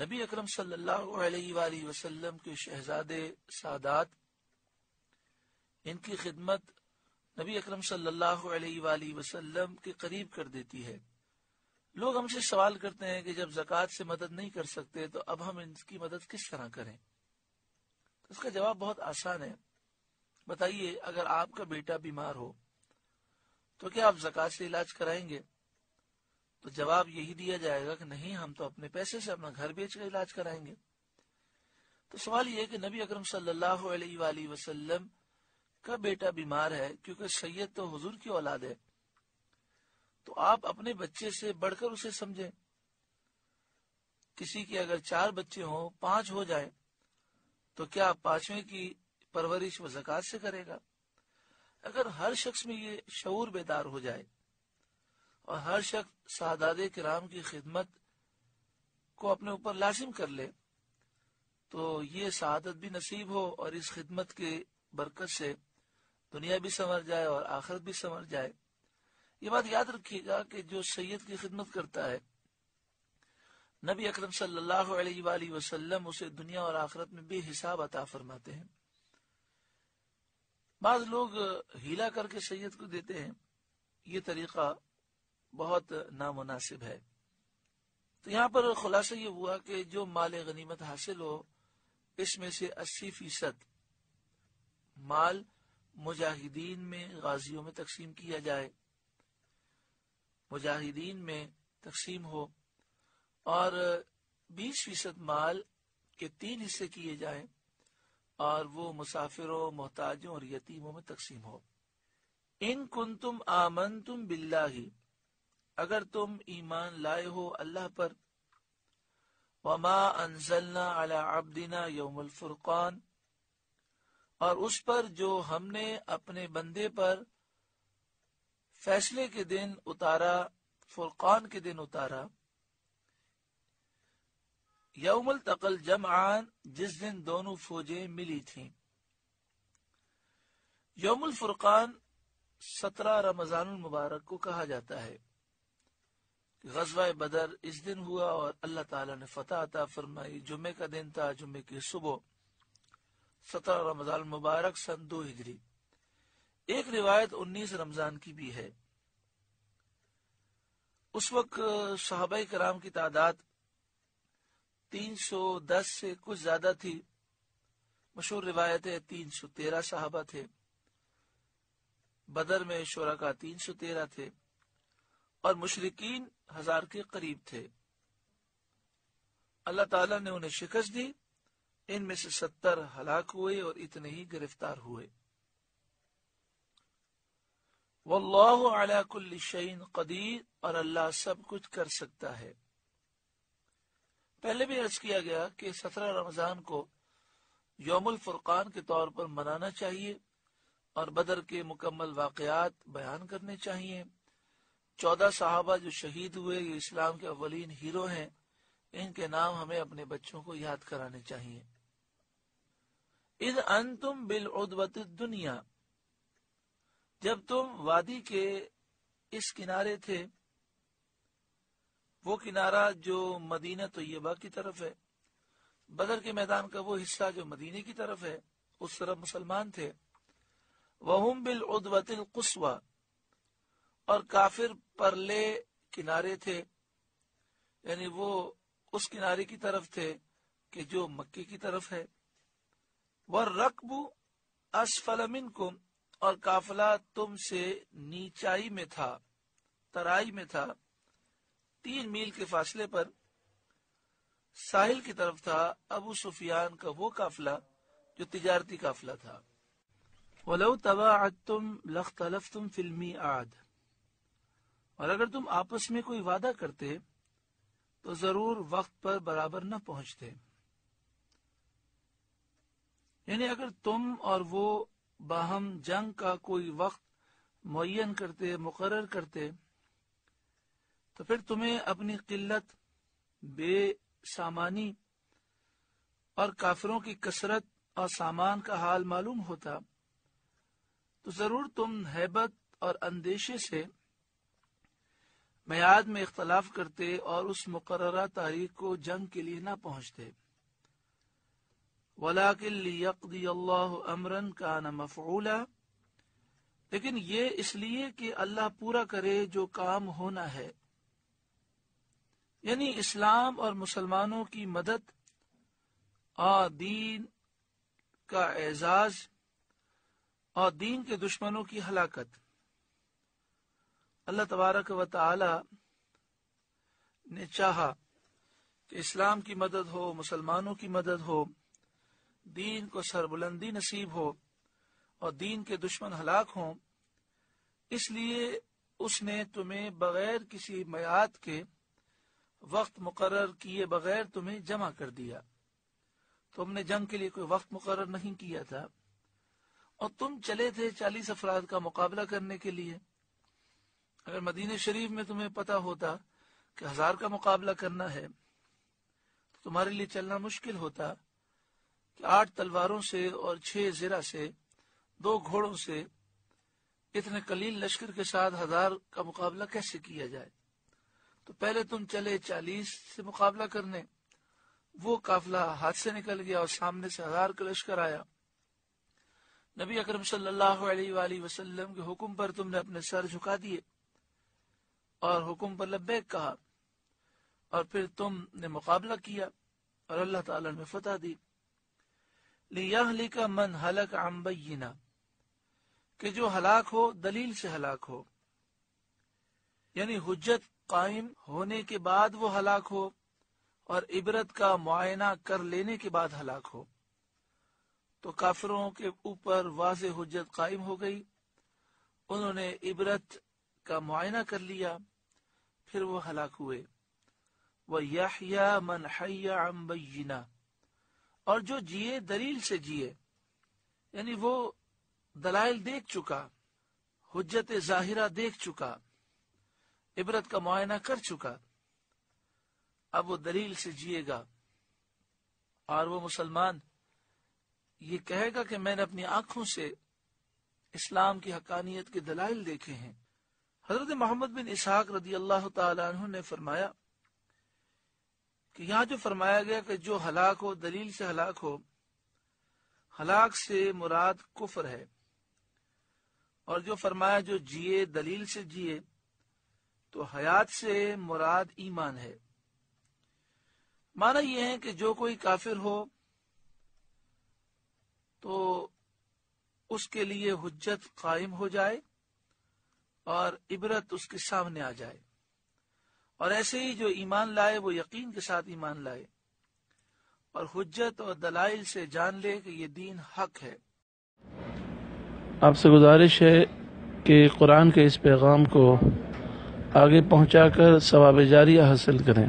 نبی اکرم صلی اللہ علیہ وآلہ وسلم کے شہزادے سادات، ان کی خدمت نبی اکرم صلی اللہ علیہ وآلہ وسلم کے قریب کر دیتی ہے۔ لوگ ہم سے سوال کرتے ہیں کہ جب زکوٰۃ سے مدد نہیں کر سکتے تو اب ہم ان کی مدد کس طرح کریں؟ اس کا جواب بہت آسان ہے۔ بتائیے، اگر آپ کا بیٹا بیمار ہو تو کیا آپ زکوٰۃ سے علاج کرائیں گے؟ تو جواب یہی دیا جائے گا کہ نہیں، ہم تو اپنے پیسے سے اپنا گھر بیچ کر علاج کرائیں گے۔ تو سوال یہ ہے کہ نبی اکرم صلی اللہ علیہ وآلہ وسلم کا بیٹا بیمار ہے، کیونکہ سید تو حضور کی اولاد ہے، تو آپ اپنے بچے سے بڑھ کر اسے سمجھیں۔ کسی کے اگر 4 بچے ہوں، 5 ہو جائیں، تو کیا 5ویں کی پرورش وہ زکوٰۃ سے کرے گا؟ اگر ہر شخص میں یہ شعور بیدار ہو جائے اور ہر شخص سادات کرام کی خدمت کو اپنے اوپر لازم کر لے تو یہ سعادت بھی نصیب ہو، اور اس خدمت کی برکت سے دنیا بھی سنور جائے اور آخرت بھی سنور جائے۔ یہ بات یاد رکھیے گا کہ جو سید کی خدمت کرتا ہے، نبی اکرم صلی اللہ علیہ وآلہ وسلم اسے دنیا اور آخرت میں بے حساب عطا فرماتے ہیں۔ بعض لوگ ہیلا کر کے سید کو دیتے ہیں، یہ طریقہ بہت نامناسب ہے۔ تو یہاں پر خلاصہ یہ ہوا کہ جو مال غنیمت حاصل ہو، اس میں سے 80% مال مجاہدین میں، غازیوں میں تقسیم کیا جائے، مجاہدین میں تقسیم ہو، اور 20% مال کے 3 حصے کیے جائیں اور وہ مسافروں، محتاجوں اور یتیموں میں تقسیم ہو۔ ان کنتم آمنتم باللہ، اگر تم ایمان لائے ہو اللہ پر، وما انزلنا علی عبدنا یوم الفرقان، اور اس پر جو ہم نے اپنے بندے پر فیصلے کے دن اتارا، فرقان کے دن اتارا، یوم التقى الجمعان، جس دن دونوں فوجیں ملی تھیں۔ یوم الفرقان 17 رمضان المبارک کو کہا جاتا ہے۔ غزوہ بدر اس دن ہوا اور اللہ تعالیٰ نے فتح عطا فرمائی۔ جمعے کا دن تھا، جمعے کی صبح، 17 رمضان المبارک سن 2 ہجری۔ ایک روایت 19 رمضان کی بھی ہے۔ اس وقت صحابہ کرام کی تعداد 310 سے کچھ زیادہ تھی۔ مشہور روایت ہے 313 صحابہ تھے۔ بدر میں شرکاء 313 تھے اور مشرکین 1000 کے قریب تھے۔ اللہ تعالیٰ نے انہیں شکست دی، ان میں سے 70 ہلاک ہوئے اور اتنے ہی گرفتار ہوئے۔ واللہ علی کل شیء قدیر، اور اللہ سب کچھ کر سکتا ہے۔ پہلے بھی عرض کیا گیا کہ 17 رمضان کو یوم الفرقان کے طور پر منانا چاہیے اور بدر کے مکمل واقعات بیان کرنے چاہیے۔ 14 صحابہ جو شہید ہوئے، یہ اسلام کے اولین ہیرو ہیں، ان کے نام ہمیں اپنے بچوں کو یاد کرانے چاہیے۔ اذ انتم بالعدوۃ الدنیا، جب تم وادی کے اس کنارے تھے، وہ کنارہ جو مدینہ طیبہ کی طرف ہے، بدر کے میدان کا وہ حصہ جو مدینے کی طرف ہے، اس طرف مسلمان تھے۔ وہم بالعدوۃ القصویٰ، اور کافر پرلے کنارے تھے، یعنی وہ اس کنارے کی طرف تھے کہ جو مکے کی طرف ہے۔ والرکب اسفل منکم، اور قافلہ تم سے نیچائی میں تھا، ترائی میں تھا، 3 میل کے فاصلے پر ساحل کی طرف تھا ابو سفیان کا وہ قافلہ جو تجارتی قافلہ تھا۔ وَلَوْ تَوَاعَدْتُمْ لَاخْتَلَفْتُمْ فِي الْمِيعَادِ، اور اگر تم آپس میں کوئی وعدہ کرتے تو ضرور وقت پر برابر نہ پہنچتے۔ یعنی اگر تم اور وہ باہم جنگ کا کوئی وقت معین کرتے، مقرر کرتے، تو پھر تمہیں اپنی قلت، بے سامانی اور کافروں کی کثرت اور سامان کا حال معلوم ہوتا، تو ضرور تم ہیبت اور اندیشے سے میعاد میں اختلاف کرتے اور اس مقررہ تاریخ کو جنگ کے لیے نہ پہنچتے۔ وَلَٰكِن لِيَقْضِيَ اللَّهُ أَمْرًا كَانَ مَفْعُولًا، لیکن یہ اس لیے کہ اللہ پورا کرے جو کام ہونا ہے، یعنی اسلام اور مسلمانوں کی مدد اور دین کا اعزاز اور دین کے دشمنوں کی ہلاکت۔ اللہ تبارک و تعالی نے چاہا کہ اسلام کی مدد ہو، مسلمانوں کی مدد ہو، دین کو سربلندی نصیب ہو اور دین کے دشمن ہلاک ہوں، اس لیے اس نے تمہیں بغیر کسی میعاد کے وقت مقرر کیے بغیر تمہیں جمع کر دیا۔ تم نے جنگ کے لیے کوئی وقت مقرر نہیں کیا تھا اور تم چلے تھے 40 افراد کا مقابلہ کرنے کے لیے۔ اگر مدینہ شریف میں تمہیں پتا ہوتا کہ 1000 کا مقابلہ کرنا ہے تو تمہارے لیے چلنا مشکل ہوتا کہ 8 تلواروں سے اور 6 زرہ سے 2 گھوڑوں سے اتنے قلیل لشکر کے ساتھ 1000 کا مقابلہ کیسے کیا جائے۔ تو پہلے تم چلے 40 سے مقابلہ کرنے، وہ قافلہ ہاتھ سے نکل گیا اور سامنے سے 1000 کا لشکر آیا۔ نبی اکرم صلی اللہ علیہ وآلہ وسلم کے حکم پر تم نے اپنے سر جھکا دیے اور حکم پر لبیک کہا، اور پھر تم نے مقابلہ کیا اور اللہ تعالی نے فتح دی۔ لِيَهْلِكَ مَنْ هَلَكَ عَنْ بَيِّنَةٍ، کہ جو ہلاک ہو دلیل سے ہلاک ہو، یعنی حجت قائم ہونے کے بعد وہ ہلاک ہو اور عبرت کا معائنہ کر لینے کے بعد ہلاک ہو۔ تو کافروں کے اوپر واضح حجت قائم ہو گئی، انہوں نے عبرت کا معائنہ کر لیا، پھر وہ ہلاک ہوئے۔ وَيَحْيَا مَنْ حَيَّ عَنْ بَيِّنَةٍ، اور جو جیے دلیل سے جیے، یعنی وہ دلائل دیکھ چکا، حجت ظاہرہ دیکھ چکا، عبرت کا معائنہ کر چکا، اب وہ دلیل سے جیے گا، اور وہ مسلمان یہ کہے گا کہ میں نے اپنی آنکھوں سے اسلام کی حقانیت کے دلائل دیکھے ہیں۔ حضرت محمد بن اسحاق رضی اللہ تعالی عنہ نے فرمایا کہ یہاں جو فرمایا گیا کہ جو ہلاک ہو دلیل سے ہلاک ہو، ہلاک سے مراد کفر ہے، اور جو فرمایا جو جیے دلیل سے جیے، تو حیات سے مراد ایمان ہے۔ معنی یہ ہے کہ جو کوئی کافر ہو تو اس کے لیے حجت قائم ہو جائے اور عبرت اس کے سامنے آ جائے، اور ایسے ہی جو ایمان لائے وہ یقین کے ساتھ ایمان لائے اور حجت اور دلائل سے جان لے کہ یہ دین حق ہے۔ آپ سے گزارش ہے کہ قرآن کے اس پیغام کو آگے پہنچا کر ثواب جاریہ حاصل کریں۔